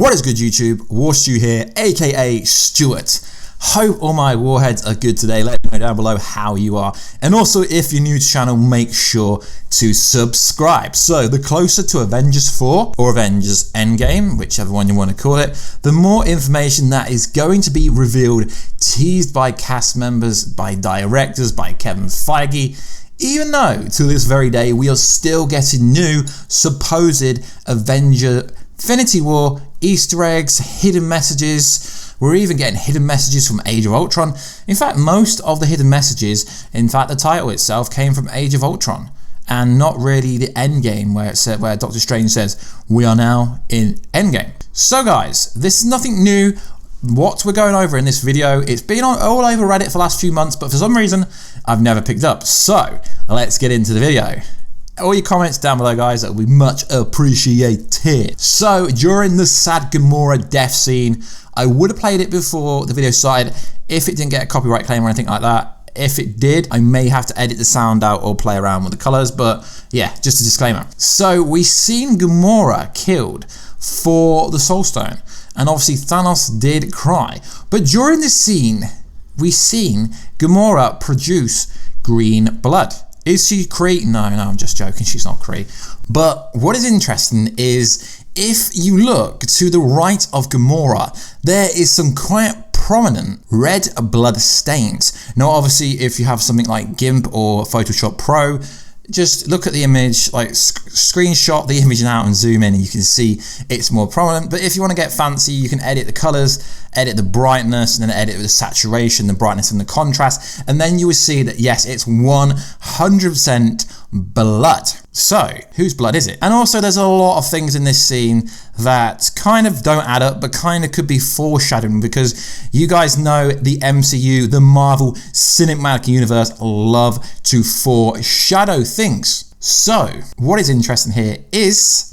What is good, YouTube? Warstu here, aka Stuart. Hope all my warheads are good today. Let me know down below how you are. And also, if you're new to the channel, make sure to subscribe. So, the closer to Avengers 4 or Avengers EndGame, whichever one you want to call it, the more information that is going to be revealed, teased by cast members, by directors, by Kevin Feige. Even though, to this very day, we are still getting new supposed Avenger Infinity War Easter eggs, hidden messages. We're even getting hidden messages from Age of Ultron. In fact, most of the hidden messages, in fact the title itself, came from Age of Ultron, and not really the Endgame, where Doctor Strange says, we are now in Endgame. So guys, this is nothing new. What we're going over in this video, it's been all over Reddit for the last few months, but for some reason, I've never picked up. So, let's get into the video. All your comments down below, guys, that will be much appreciated. So, during the sad Gamora death scene, I would have played it before the video started if it didn't get a copyright claim or anything like that. If it did, I may have to edit the sound out or play around with the colors, but yeah, just a disclaimer. So, we've seen Gamora killed for the Soul Stone, and obviously Thanos did cry. But during this scene, we've seen Gamora produce green blood. Is she Kree? No, I'm just joking. She's not Kree. But what is interesting is if you look to the right of Gamora, there is some quite prominent red blood stains. Now, obviously, if you have something like GIMP or Photoshop Pro, just look at the image, like screenshot the image now and zoom in, and you can see it's more prominent. But if you want to get fancy, you can edit the colors, edit the brightness, and then edit the saturation, the brightness, and the contrast, and then you will see that yes, it's 100% blood. So, whose blood is it? And also, there's a lot of things in this scene that kind of don't add up, but kind of could be foreshadowing, because you guys know the MCU, the Marvel Cinematic Universe, love to foreshadow things. So, what is interesting here is,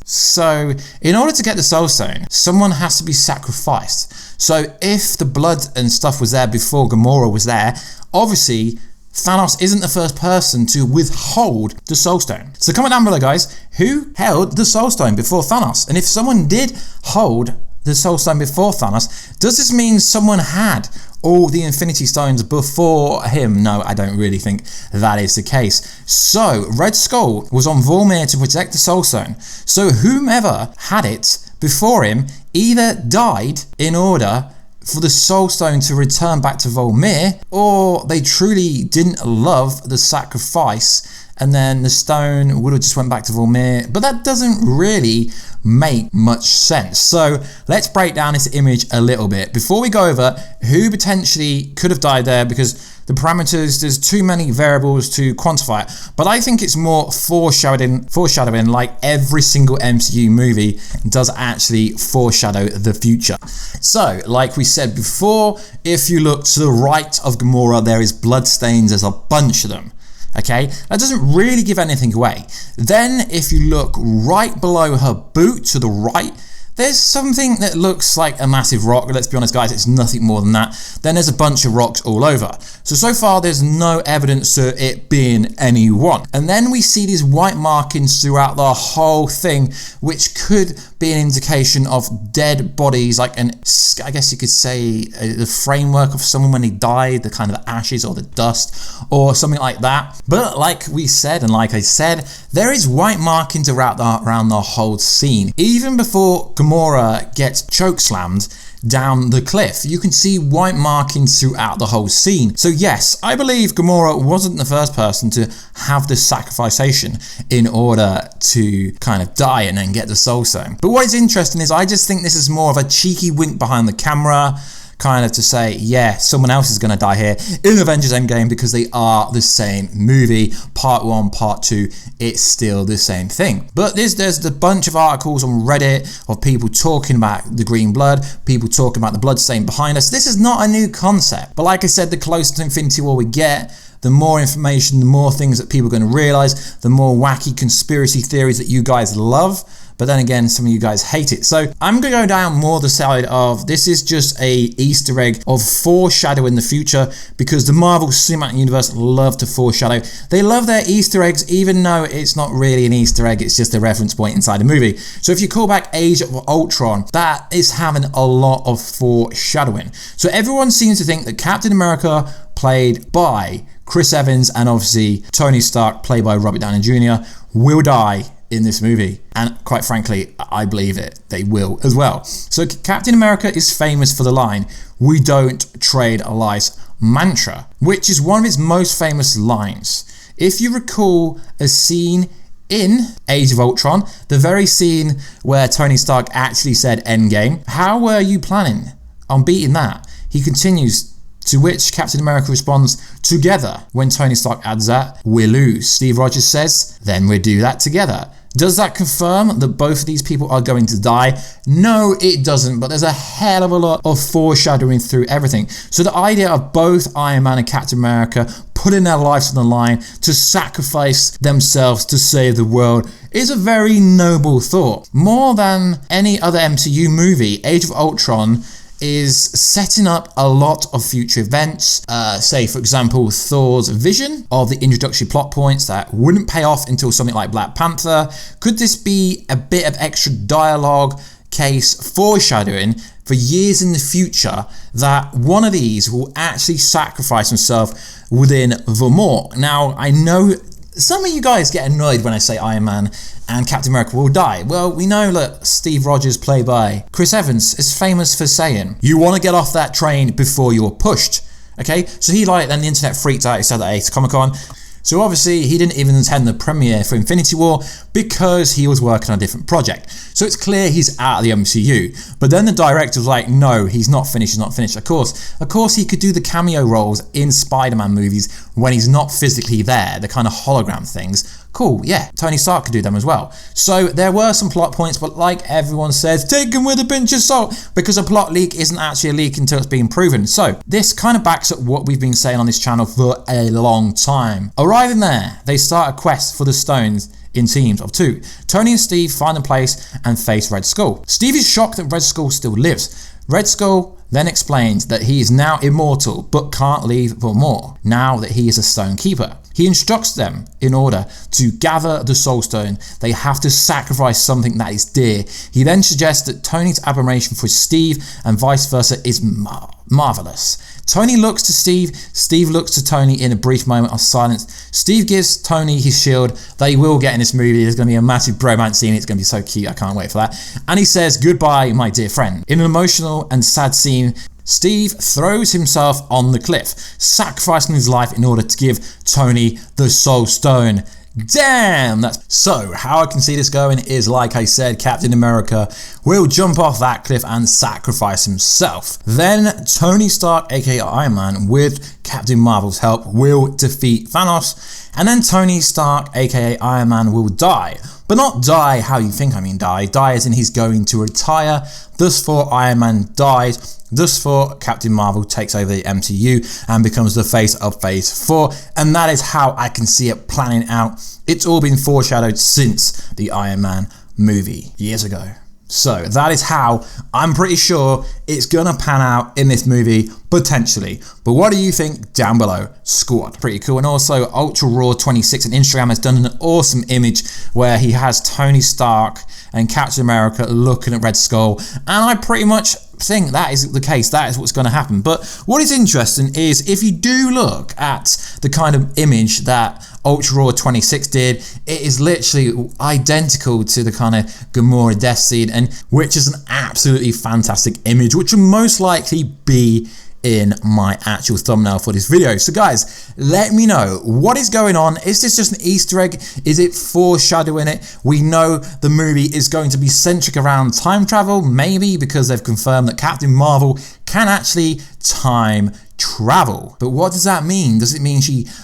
in order to get the Soul Stone, someone has to be sacrificed. So, if the blood and stuff was there before Gamora was there, obviously, Thanos isn't the first person to withhold the Soul Stone. So comment down below, guys, who held the Soul Stone before Thanos? And if someone did hold the Soul Stone before Thanos, does this mean someone had all the Infinity Stones before him? No, I don't really think that is the case. So, Red Skull was on Vormir to protect the Soul Stone. So whomever had it before him either died in order for the Soul Stone to return back to Vormir, or they truly didn't love the sacrifice, and then the stone would have just went back to Vormir. But that doesn't really make much sense. So let's break down this image a little bit before we go over who potentially could have died there, because the parameters, there's too many variables to quantify it. But I think it's more foreshadowing, like every single MCU movie does actually foreshadow the future. So, like we said before, if you look to the right of Gamora, there is blood stains. There's a bunch of them. Okay, that doesn't really give anything away. Then, if you look right below her boot to the right, there's something that looks like a massive rock. Let's be honest, guys, it's nothing more than that. Then there's a bunch of rocks all over. So far, there's no evidence to it being anyone. And then we see these white markings throughout the whole thing, which could be an indication of dead bodies, like I guess you could say the framework of someone when they died, the kind of ashes or the dust or something like that. But like we said, and like I said, there is white markings around the whole scene. Even before Gamora gets chokeslammed down the cliff, you can see white markings throughout the whole scene. So yes, I believe Gamora wasn't the first person to have this sacrification in order to kind of die and then get the Soul Stone. But what is interesting is I just think this is more of a cheeky wink behind the camera, kind of to say, yeah, someone else is going to die here in Avengers Endgame, because they are the same movie. Part 1, Part 2, it's still the same thing. But there's a bunch of articles on Reddit of people talking about the green blood, people talking about the blood stain behind us. This is not a new concept. But like I said, the closer to Infinity War we get, the more information, the more things that people are going to realize, the more wacky conspiracy theories that you guys love. But then again, some of you guys hate it. So I'm going to go down more the side of this is just a Easter egg of foreshadow in the future, because the Marvel Cinematic Universe love to foreshadow. They love their Easter eggs, even though it's not really an Easter egg, it's just a reference point inside a movie. So if you call back Age of Ultron, that is having a lot of foreshadowing. So everyone seems to think that Captain America, played by Chris Evans, and obviously Tony Stark, played by Robert Downey Jr., will die in this movie, and quite frankly, I believe it. They will as well. So Captain America is famous for the line, "We don't trade allies" mantra, which is one of his most famous lines. If you recall a scene in Age of Ultron, the very scene where Tony Stark actually said "EndGame," how were you planning on beating that? He continues, to which Captain America responds, "Together." When Tony Stark adds that, "We lose." Steve Rogers says, "Then we do that together." Does that confirm that both of these people are going to die? No, it doesn't, but there's a hell of a lot of foreshadowing through everything. So the idea of both Iron Man and Captain America putting their lives on the line to sacrifice themselves to save the world is a very noble thought. More than any other MCU movie, Age of Ultron is setting up a lot of future events. Say, for example, Thor's vision of the introductory plot points that wouldn't pay off until something like Black Panther. Could this be a bit of extra dialogue case foreshadowing for years in the future that one of these will actually sacrifice himself within the more? Now, I know some of you guys get annoyed when I say Iron Man and Captain America will die. Well, we know that Steve Rogers, played by Chris Evans, is famous for saying, "You want to get off that train before you're pushed." Okay, so then the internet freaked out. He said that at Comic-Con. So obviously he didn't even attend the premiere for Infinity War because he was working on a different project. So it's clear he's out of the MCU. But then the director was like, no, he's not finished, he's not finished. Of course he could do the cameo roles in Spider-Man movies when he's not physically there, the kind of hologram things. Cool, yeah, Tony Stark could do them as well. So there were some plot points, but like everyone says, take them with a pinch of salt, because a plot leak isn't actually a leak until it's been proven. So this kind of backs up what we've been saying on this channel for a long time. Arriving there, they start a quest for the stones in teams of 2. Tony and Steve find a place and face Red Skull. Steve is shocked that Red Skull still lives. Red Skull then explains that he is now immortal but can't leave for more, now that he is a stone keeper. He instructs them, in order to gather the Soul Stone, they have to sacrifice something that is dear. He then suggests that Tony's admiration for Steve and vice versa is marvelous. Tony looks to Steve, Steve looks to Tony in a brief moment of silence. Steve gives Tony his shield that he will get in this movie. There's going to be a massive bromance scene, it's going to be so cute, I can't wait for that. And he says, "Goodbye, my dear friend." In an emotional and sad scene, Steve throws himself on the cliff, sacrificing his life in order to give Tony the Soul Stone. Damn, that's so. How I can see this going is, like I said, Captain America will jump off that cliff and sacrifice himself. Then Tony Stark, aka Iron Man, with Captain Marvel's help, will defeat Thanos. And then Tony Stark, aka Iron Man, will die. But not die how you think I mean die. Die as in he's going to retire. Thus for Iron Man dies. Thus for Captain Marvel takes over the MCU and becomes the face of Phase 4. And that is how I can see it planning out. It's all been foreshadowed since the Iron Man movie years ago. So that is how I'm pretty sure it's gonna pan out in this movie, potentially. But what do you think down below? Squad. Pretty cool. And also Ultra Raw 26 on Instagram has done an awesome image where he has Tony Stark and Captain America looking at Red Skull. And I pretty much think that is the case, that is what's going to happen. But what is interesting is if you do look at the kind of image that Ultra Raw 26 did, it is literally identical to the kind of Gamora death scene, and which is an absolutely fantastic image, which will most likely be in my actual thumbnail for this video. So guys, let me know what is going on. Is this just an Easter egg? Is it foreshadowing it? We know the movie is going to be centric around time travel, maybe because they've confirmed that Captain Marvel can actually time travel. But what does that mean? Does it mean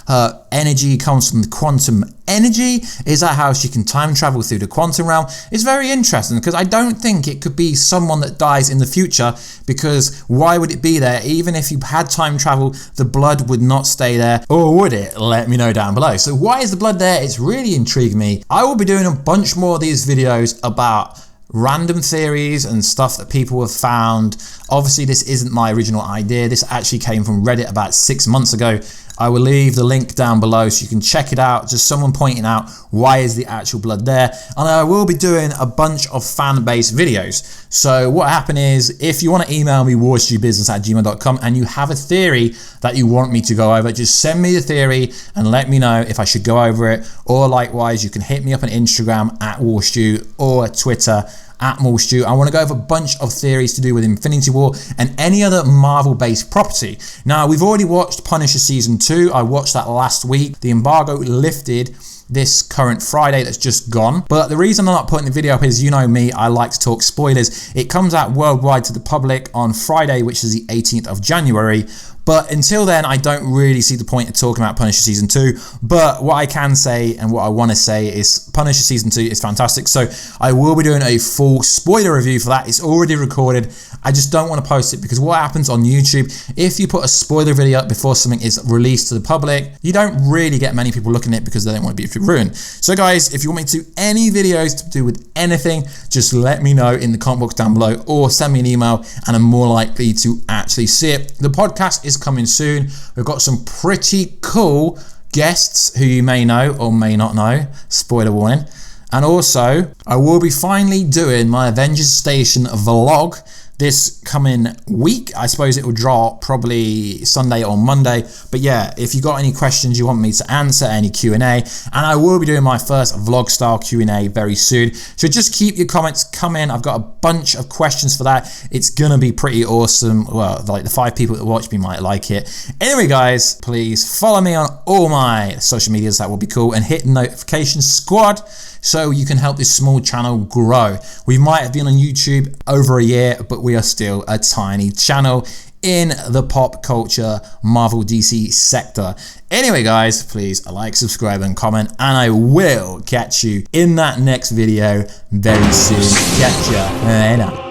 her energy comes from the quantum energy? Is that how she can time travel through the quantum realm? It's very interesting because I don't think it could be someone that dies in the future, because why would it be there? Even if you had time travel, the blood would not stay there, or would it? Let me know down below. So why is the blood there? It's really intrigued me. I will be doing a bunch more of these videos about random theories and stuff that people have found. Obviously, this isn't my original idea. This actually came from Reddit about 6 months ago. I will leave the link down below so you can check it out. Just someone pointing out why is the actual blood there. And I will be doing a bunch of fan-based videos. So what happened is, if you want to email me warstubusiness@gmail.com and you have a theory that you want me to go over, just send me the theory and let me know if I should go over it. Or likewise, you can hit me up on Instagram @Warstu or Twitter @Warstu. I want to go over a bunch of theories to do with Infinity War and any other Marvel-based property. Now, we've already watched Punisher Season 2. I watched that last week. The embargo lifted this current Friday that's just gone. But the reason I'm not putting the video up is, you know me, I like to talk spoilers. It comes out worldwide to the public on Friday, which is the 18th of January. But until then, I don't really see the point of talking about Punisher Season 2. But what I can say and what I want to say is Punisher Season 2 is fantastic. So I will be doing a full spoiler review for that. It's already recorded. I just don't want to post it because what happens on YouTube, if you put a spoiler video up before something is released to the public, you don't really get many people looking at it because they don't want to be ruined. So guys, if you want me to do any videos to do with anything, just let me know in the comment box down below or send me an email and I'm more likely to actually see it. The podcast is coming soon. We've got some pretty cool guests who you may know or may not know. Spoiler warning. And also, I will be finally doing my Avengers Station vlog this coming week. I suppose it will drop probably Sunday or Monday. But yeah, if you got any questions you want me to answer, any Q&A, and I will be doing my first vlog style Q&A very soon. So just keep your comments coming. I've got a bunch of questions for that. It's gonna be pretty awesome. Well, like the 5 people that watch me might like it. Anyway, guys, please follow me on all my social medias. That will be cool. And hit the notification squad so you can help this small channel grow. We might have been on YouTube over a year, but we are still a tiny channel in the pop culture Marvel DC sector. Anyway, guys, please like, subscribe, and comment, and I will catch you in that next video very soon. Catch ya later.